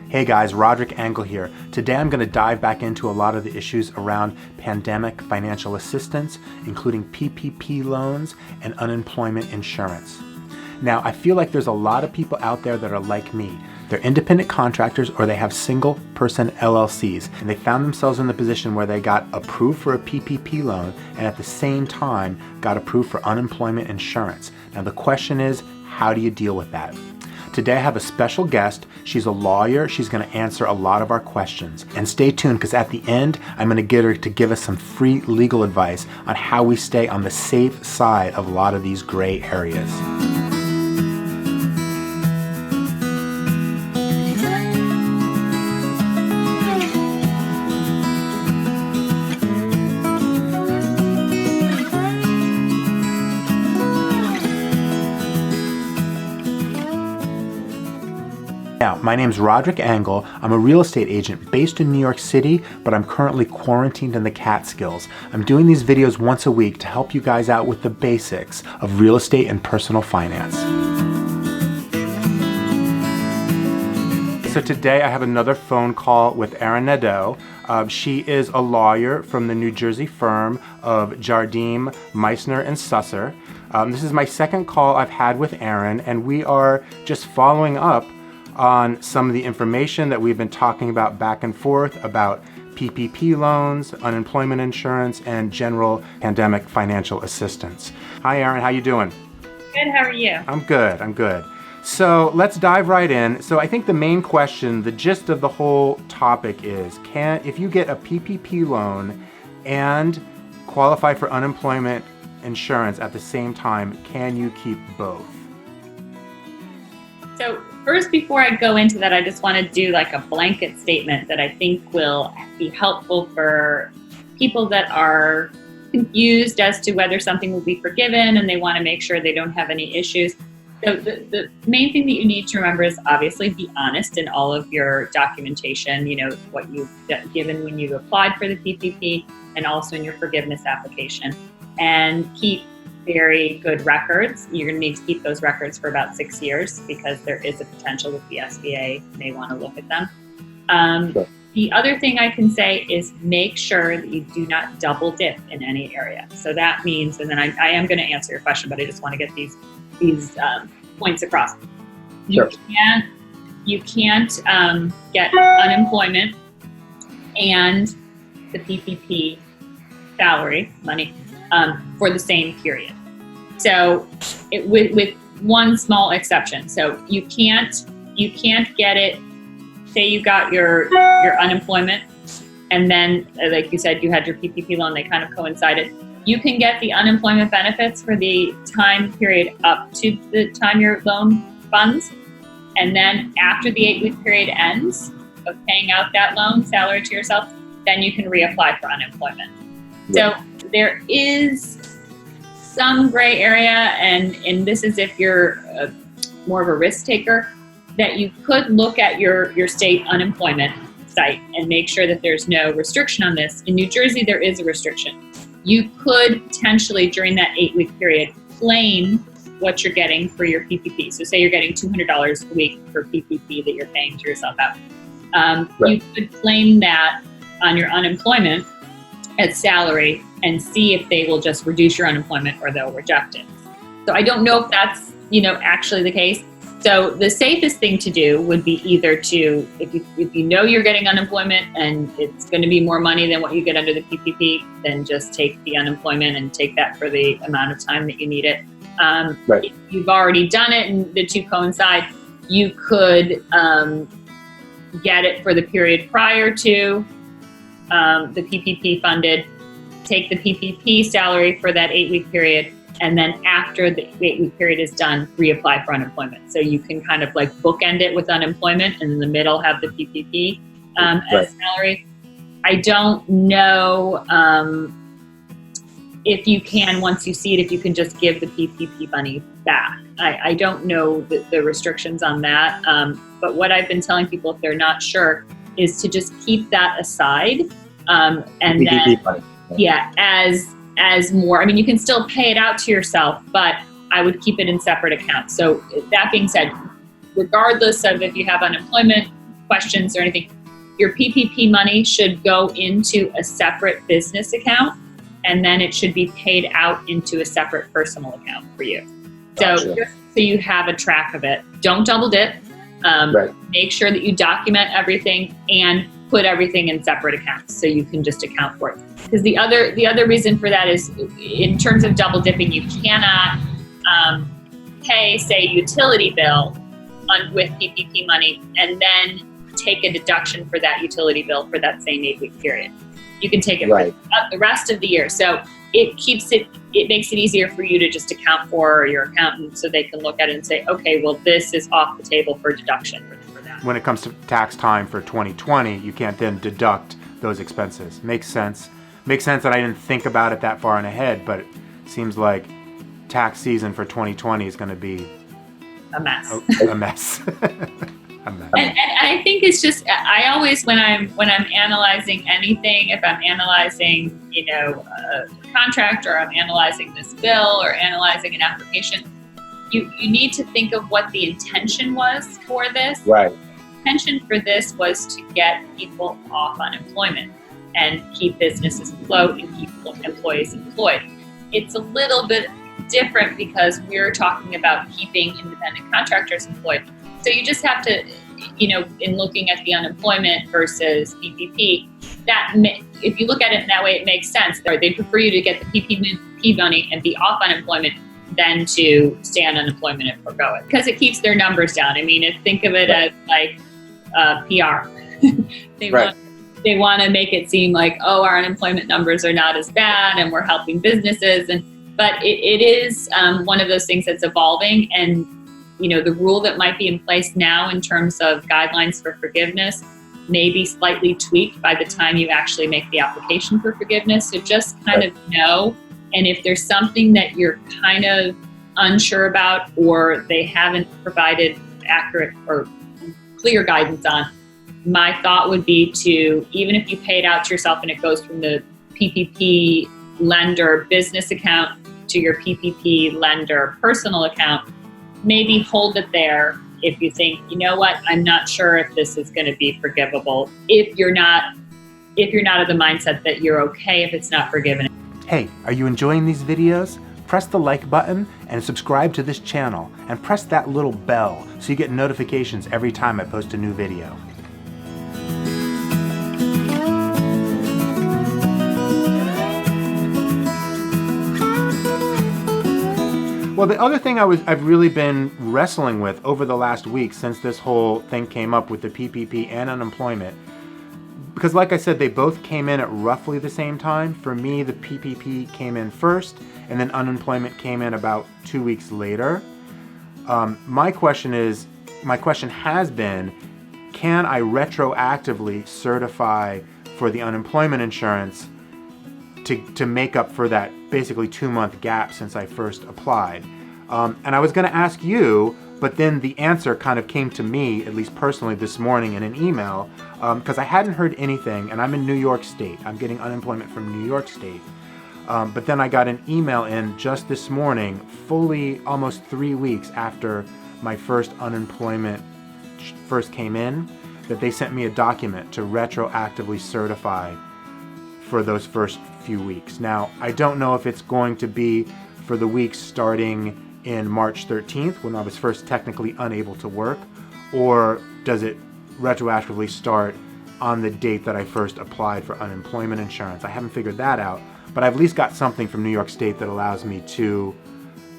Hey guys, Roderick Angle here. Today I'm going to dive back into a lot of the issues around pandemic financial assistance, including PPP loans and unemployment insurance. Now, I feel like there's a lot of people out there that are like me. They're independent contractors or they have single person LLCs, and they found themselves in the position where they got approved for a PPP loan and at the same time got approved for unemployment insurance. Now the question is, how do you deal with that? Today I have a special guest. She's a lawyer. She's going to answer a lot of our questions. And stay tuned, because at the end, I'm going to get her to give us some free legal advice on how we stay on the safe side of a lot of these gray areas. Now, my name's Roderick Angle. I'm a real estate agent based in New York City, but I'm currently quarantined in the Catskills. I'm doing these videos once a week to help you guys out with the basics of real estate and personal finance. So today I have another phone call with Erin Nadeau. She is a lawyer from the New Jersey firm of Jardim, Meisner, and Susser. This is my second call I've had with Erin, and we are just following up on some of the information that we've been talking about back and forth about PPP loans, unemployment insurance, and general pandemic financial assistance. Hi, Erin, how you doing? Good, how are you? I'm good. So let's dive right in. So I think the main question, the gist of the whole topic is, if you get a PPP loan and qualify for unemployment insurance at the same time, can you keep both? So first, before I go into that, I just want to do like a blanket statement that I think will be helpful for people that are confused as to whether something will be forgiven and they want to make sure they don't have any issues. So the main thing that you need to remember is obviously be honest in all of your documentation, what you've given when you applied for the PPP and also in your forgiveness application, and keep very good records. You're going to need to keep those records for about 6 years because there is a potential that the SBA may want to look at them. Sure. The other thing I can say is make sure that you do not double dip in any area. So that means, and then I am going to answer your question, but I just want to get these points across. Sure. You can't get unemployment and the PPP salary money for the same period. So with one small exception. So you can't get it. Say you got your unemployment, and then like you said, you had your PPP loan. They kind of coincided. You can get the unemployment benefits for the time period up to the time your loan funds, and then after the 8-week period ends of paying out that loan salary to yourself, then you can reapply for unemployment. So there is some gray area, and this is if you're more of a risk taker, that you could look at your state unemployment site and make sure that there's no restriction on this. In New Jersey, there is a restriction. You could potentially, during that 8-week period, claim what you're getting for your PPP. So say you're getting $200 a week for PPP that you're paying to yourself out. You could claim that on your unemployment as salary and see if they will just reduce your unemployment or they'll reject it. So I don't know if that's, actually the case. So the safest thing to do would be either to, if you know you're getting unemployment and it's going to be more money than what you get under the PPP, then just take the unemployment and take that for the amount of time that you need it. If you've already done it and the two coincide, you could get it for the period prior to the PPP funded, take the PPP salary for that 8-week period, and then after the 8-week period is done, reapply for unemployment. So you can kind of like bookend it with unemployment and in the middle have the PPP as salary. I don't know if you can, once you see it, if you can just give the PPP money back. I don't know the restrictions on that. But what I've been telling people, if they're not sure, is to just keep that aside. And then, as more, you can still pay it out to yourself, but I would keep it in separate accounts. So that being said, regardless of if you have unemployment, questions or anything, your PPP money should go into a separate business account, and then it should be paid out into a separate personal account for you. Gotcha. So just so you have a track of it. Don't double dip. Right. Make sure that you document everything and put everything in separate accounts so you can just account for it. Because the other reason for that is, in terms of double dipping, you cannot pay, say, utility bill with PPP money and then take a deduction for that utility bill for that same 8-week period. You can take it Right. for the rest of the year. So it makes it easier for you to just account for your accountant, so they can look at it and say, okay, well, this is off the table for deduction for that. When it comes to tax time for 2020, you can't then deduct those expenses. Makes sense. Makes sense that I didn't think about it that far in ahead, but it seems like tax season for 2020 is going to be A mess. a mess. A mess. And I think it's just, I always, when I'm analyzing anything, if I'm analyzing, a contract, or I'm analyzing this bill, or analyzing an application, you need to think of what the intention was for this. Right. The intention for this was to get people off unemployment and keep businesses afloat and keep employees employed. It's a little bit different because we're talking about keeping independent contractors employed. So you just have to, in looking at the unemployment versus PPP, if you look at it in that way, it makes sense. They prefer you to get the PPP money and be off unemployment than to stay on unemployment and forgo it, because it keeps their numbers down. I mean, think of it as like PR. They want to make it seem like, oh, our unemployment numbers are not as bad and we're helping businesses. But it is one of those things that's evolving. And, the rule that might be in place now in terms of guidelines for forgiveness may be slightly tweaked by the time you actually make the application for forgiveness. So just kind of know. And if there's something that you're kind of unsure about, or they haven't provided accurate or clear guidance on, my thought would be to, even if you pay it out to yourself and it goes from the PPP lender business account to your PPP lender personal account, maybe hold it there if you think, I'm not sure if this is going to be forgivable. If you're not of the mindset that you're okay if it's not forgiven. Hey, are you enjoying these videos? Press the like button and subscribe to this channel, and press that little bell so you get notifications every time I post a new video. Well, the other thing I've really been wrestling with over the last week since this whole thing came up with the PPP and unemployment, because like I said, they both came in at roughly the same time. For me, the PPP came in first, and then unemployment came in about 2 weeks later. My question has been, can I retroactively certify for the unemployment insurance to make up for that basically 2-month gap since I first applied? And I was going to ask you, but then the answer kind of came to me, at least personally, this morning in an email, because I hadn't heard anything, and I'm in New York State. I'm getting unemployment from New York State. But then I got an email in just this morning, fully almost 3 weeks after my first unemployment first came in, that they sent me a document to retroactively certify for those first few weeks. Now, I don't know if it's going to be for the weeks starting in March 13th, when I was first technically unable to work, or does it retroactively start on the date that I first applied for unemployment insurance? I haven't figured that out, but I've at least got something from New York State that allows me to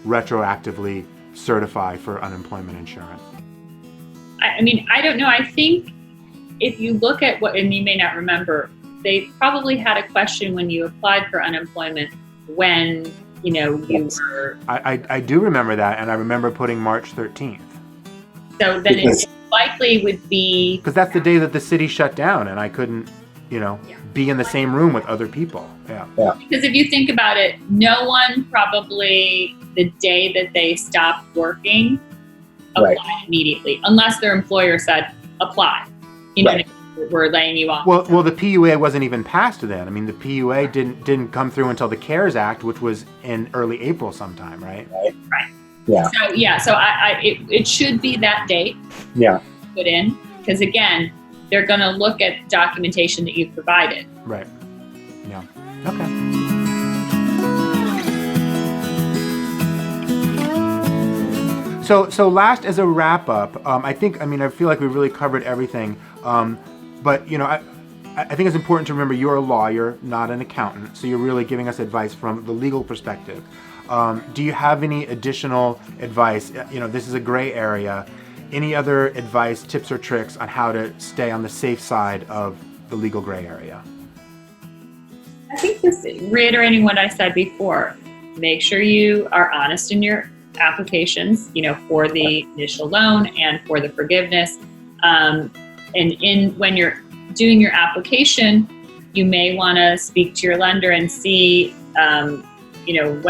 retroactively certify for unemployment insurance. I mean, I don't know. I think if you look at what, and you may not remember, they probably had a question when you applied for unemployment when, you were... I do remember that, and I remember putting March 13th. So then it likely would be... Because that's the day that the city shut down, and I couldn't, be in the same room with other people. Yeah. Because if you think about it, no one probably, the day that they stopped working, applied immediately, unless their employer said, apply. We're laying you off. Well, the PUA wasn't even passed then. I mean, the PUA didn't come through until the CARES Act, which was in early April sometime, right? Right. Yeah. So it should be that date. Yeah. Put in. Because again, they're going to look at documentation that you've provided. Right. Yeah. Okay. So last, as a wrap up, I feel like we really covered everything. But you know, I think it's important to remember you're a lawyer, not an accountant. So you're really giving us advice from the legal perspective. Do you have any additional advice? You know, this is a gray area. Any other advice, tips, or tricks on how to stay on the safe side of the legal gray area? I think this, reiterating what I said before, make sure you are honest in your applications, you know, for the initial loan and for the forgiveness. And when you're doing your application, you may want to speak to your lender and see, you know,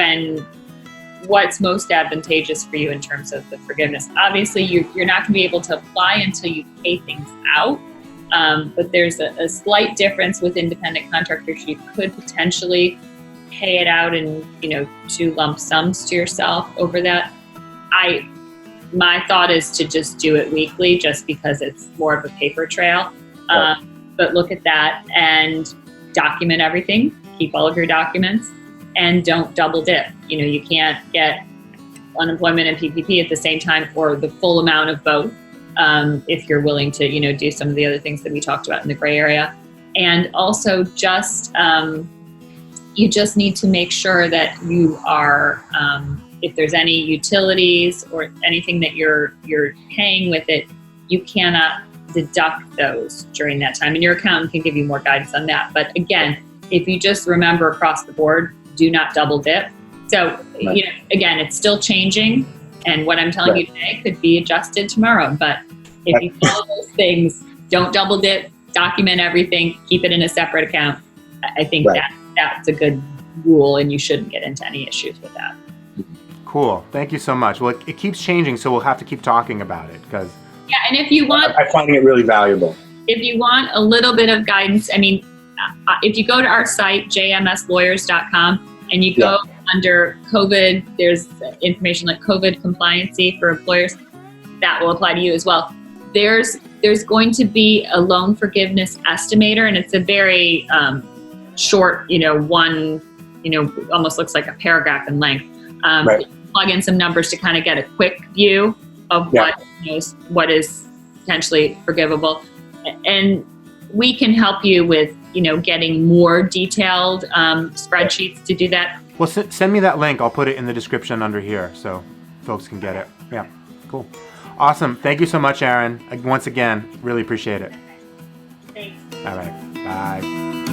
what's most advantageous for you in terms of the forgiveness. Obviously, you're not going to be able to apply until you pay things out, but there's a slight difference with independent contractors. You could potentially pay it out in, you know, 2 lump sums to yourself over that. My thought is to just do it weekly, just because it's more of a paper trail. But look at that and document everything. Keep all of your documents. And don't double dip. You know, you can't get unemployment and PPP at the same time or the full amount of both, if you're willing to, you know, do some of the other things that we talked about in the gray area. And also just, you just need to make sure that you are, if there's any utilities or anything that you're paying with it, you cannot deduct those during that time. And your accountant can give you more guidance on that. But again, if you just remember across the board, do not double dip. So, you know, again, it's still changing, and what I'm telling you today could be adjusted tomorrow. But if you follow those things, don't double dip, document everything, keep it in a separate account. I think that's a good rule, and you shouldn't get into any issues with that. Cool. Thank you so much. Well, it keeps changing, so we'll have to keep talking about it because. Yeah, and if you want, I find it really valuable. If you want a little bit of guidance, I mean, if you go to our site, jmslawyers.com, and you go under COVID, there's information like COVID compliancy for employers. That will apply to you as well. There's going to be a loan forgiveness estimator, and it's a very short, you know, one, you know, almost looks like a paragraph in length. You plug in some numbers to kind of get a quick view of what is potentially forgivable. And we can help you with, you know, getting more detailed spreadsheets to do that. Well, send me that link. I'll put it in the description under here so folks can get it. Yeah, cool. Awesome. Thank you so much, Erin. Once again, really appreciate it. Thanks. All right. Bye.